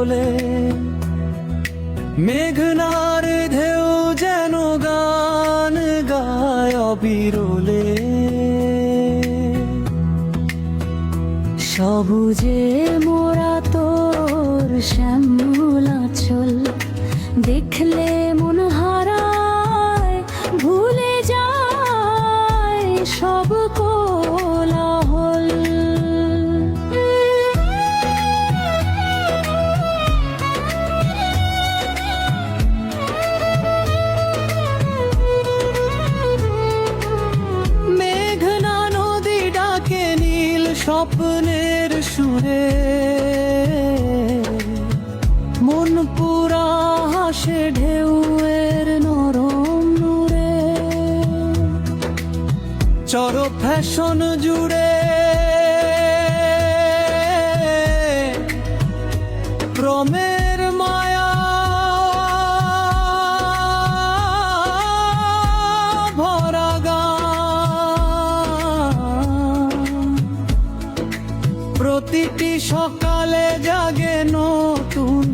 তোলে। মেঘনার ঢেউ যেন গান গায় অবিরলে। সবুজে মোরা তোর শ্যামলাচল, দেখলে মন হারায়, ভুলে যায় সব কোলাহল। মেঘনা নদী ডাকে নীল স্বপ্নের সুরে, মন পুরা হাসে ঢেউয়ের নরম নূরে। চর ফ্যাশন জুড়ে প্রেমের মায়া ভরা গান। প্রতিটি সকালে জাগে নতুন